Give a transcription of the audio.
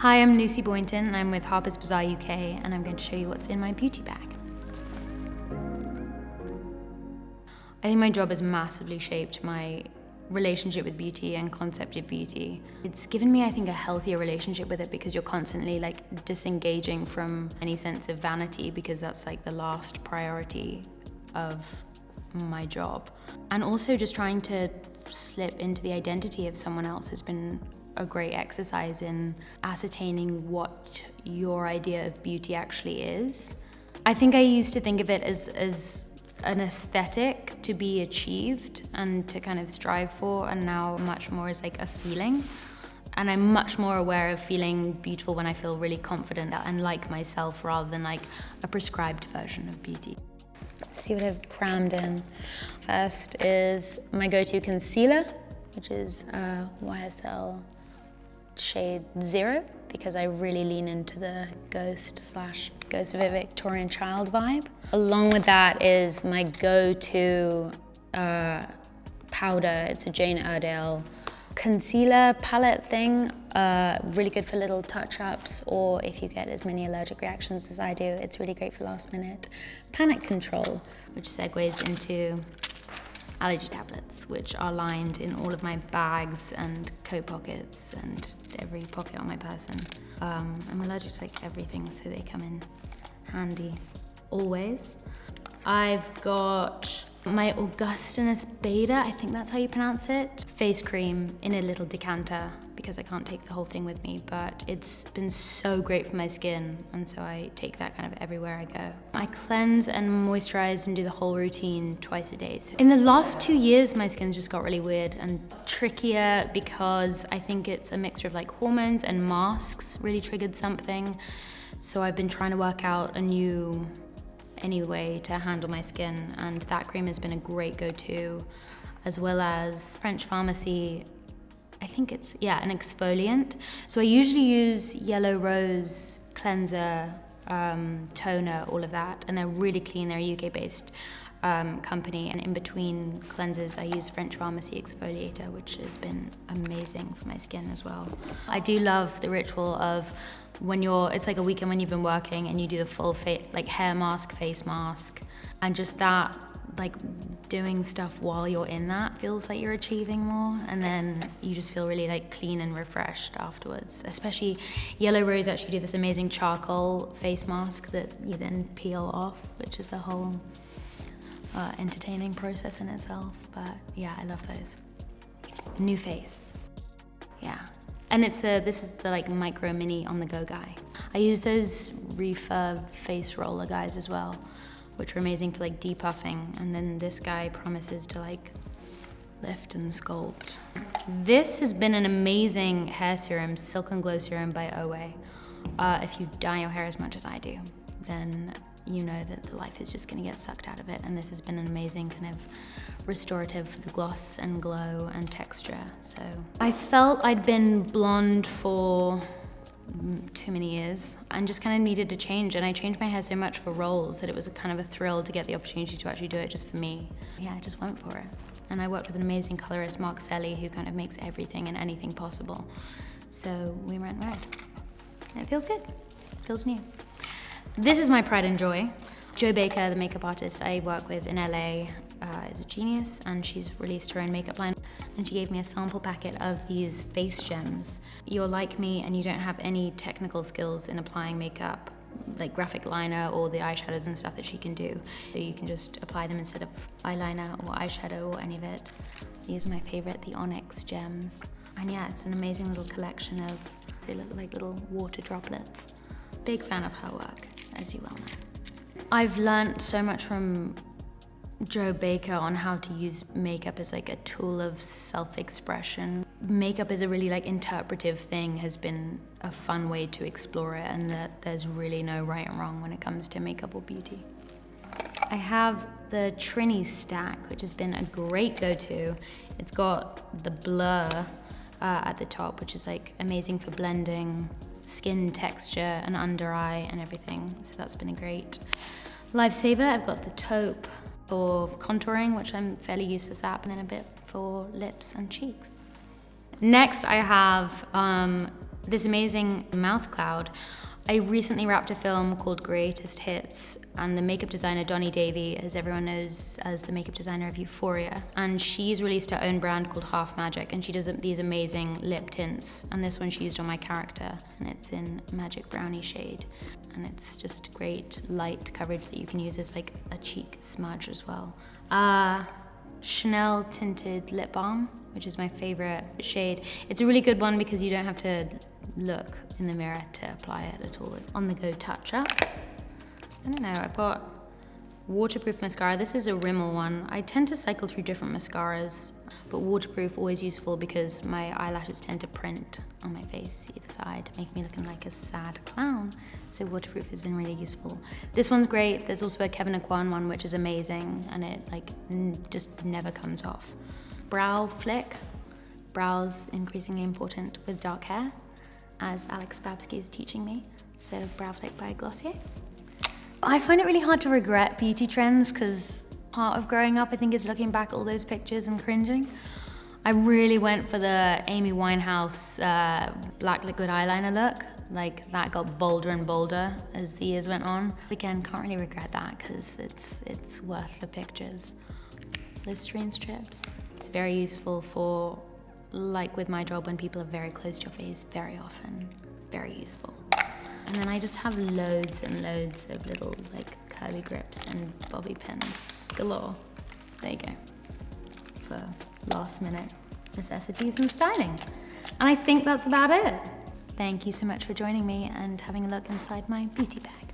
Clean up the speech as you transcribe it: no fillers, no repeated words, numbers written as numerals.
Hi, I'm Lucy Boynton and I'm with Harper's Bazaar UK and I'm going to show you what's in my beauty bag. I think my job has massively shaped my relationship with beauty and concept of beauty. It's given me, I think, a healthier relationship with it because you're constantly like disengaging from any sense of vanity because that's like the last priority of my job. And also just trying to slip into the identity of someone else has been a great exercise in ascertaining what your idea of beauty actually is. I think I used to think of it as an aesthetic to be achieved and to kind of strive for, and now much more as like a feeling. And I'm much more aware of feeling beautiful when I feel really confident and like myself rather than like a prescribed version of beauty. See what I've crammed in. First is my go-to concealer, which is YSL shade 0, because I really lean into the ghost of a Victorian child vibe. Along with that is my go-to powder. It's a Jane Iredale concealer palette thing, really good for little touch-ups, or if you get as many allergic reactions as I do, it's really great for last minute panic control, which segues into allergy tablets, which are lined in all of my bags and coat pockets and every pocket on my person. I'm allergic to like everything, so they come in handy always. I've got my Augustinus Beta, I think that's how you pronounce it, face cream in a little decanter because I can't take the whole thing with me, but it's been so great for my skin, and so I take that kind of everywhere I go. I cleanse and moisturize and do the whole routine twice a day. So in the last 2 years, my skin's just got really weird and trickier because I think it's a mixture of like hormones and masks really triggered something. So I've been trying to work out any way to handle my skin, and that cream has been a great go-to, as well as French Farmacie, I think it's, an exfoliant. So I usually use Yellow Rose cleanser, toner, all of that, and they're really clean. They're a UK-based company, and in between cleansers I use French Farmacie exfoliator, which has been amazing for my skin as well. I do love the ritual of it's like a weekend when you've been working and you do the full like hair mask, face mask, and just that, like doing stuff while you're in that feels like you're achieving more, and then you just feel really like clean and refreshed afterwards. Especially Yellow Rose actually do this amazing charcoal face mask that you then peel off, which is a whole entertaining process in itself, but yeah, I love those. NuFace, yeah. And this is the like micro mini on the go guy. I use those refurb face roller guys as well, which are amazing for like depuffing. And then this guy promises to like lift and sculpt. This has been an amazing hair serum, Silk and Glow Serum by Oway. If you dye your hair as much as I do, then you know that the life is just gonna get sucked out of it. And this has been an amazing kind of restorative for the gloss and glow and texture. So I felt I'd been blonde for too many years and just kind of needed to change. And I changed my hair so much for roles that it was a kind of a thrill to get the opportunity to actually do it just for me. Yeah, I just went for it. And I work with an amazing colorist, Mark Selly, who kind of makes everything and anything possible. So we went red. And it feels good. It feels new. This is my pride and joy. Jo Baker, the makeup artist I work with in LA, is a genius, and she's released her own makeup line. And she gave me a sample packet of these face gems. You're like me and you don't have any technical skills in applying makeup, like graphic liner or the eyeshadows and stuff that she can do. So you can just apply them instead of eyeliner or eyeshadow or any of it. These are my favorite, the Onyx gems. And yeah, it's an amazing little collection of, they look like little water droplets. Big fan of her work, as you well know. I've learned so much from Jo Baker on how to use makeup as like a tool of self-expression. Makeup is a really like interpretive thing, has been a fun way to explore it, and that there's really no right and wrong when it comes to makeup or beauty. I have the Trinny stack, which has been a great go-to. It's got the blur at the top, which is like amazing for blending skin texture and under eye and everything. So that's been a great lifesaver. I've got the taupe for contouring, which I'm fairly useless at, and then a bit for lips and cheeks. Next, I have this amazing mouth cloud. I recently wrapped a film called Greatest Hits, and the makeup designer Donny Davy, as everyone knows as the makeup designer of Euphoria, and she's released her own brand called Half Magic, and she does these amazing lip tints, and this one she used on my character, and it's in Magic Brownie shade, and it's just great light coverage that you can use as like a cheek smudge as well. Chanel tinted lip balm, which is my favorite shade. It's a really good one because you don't have to look in the mirror to apply it at all. On the go touch up. I don't know, I've got waterproof mascara. This is a Rimmel one. I tend to cycle through different mascaras, but waterproof always useful because my eyelashes tend to print on my face either side, making me looking like a sad clown. So waterproof has been really useful. This one's great. There's also a Kevin Aucoin one, which is amazing, and it like just never comes off. Brow flick. Brows increasingly important with dark hair, as Alex Babsky is teaching me. So Brow Flick by Glossier. I find it really hard to regret beauty trends because part of growing up, I think, is looking back at all those pictures and cringing. I really went for the Amy Winehouse black liquid eyeliner look. Like, that got bolder and bolder as the years went on. Again, can't really regret that because it's worth the pictures. Listerine strips. It's very useful for, like with my job, when people are very close to your face very often. Very useful. And then I just have loads and loads of little like curly grips and bobby pins galore. There you go. For last minute necessities and styling. And I think that's about it. Thank you so much for joining me and having a look inside my beauty bag.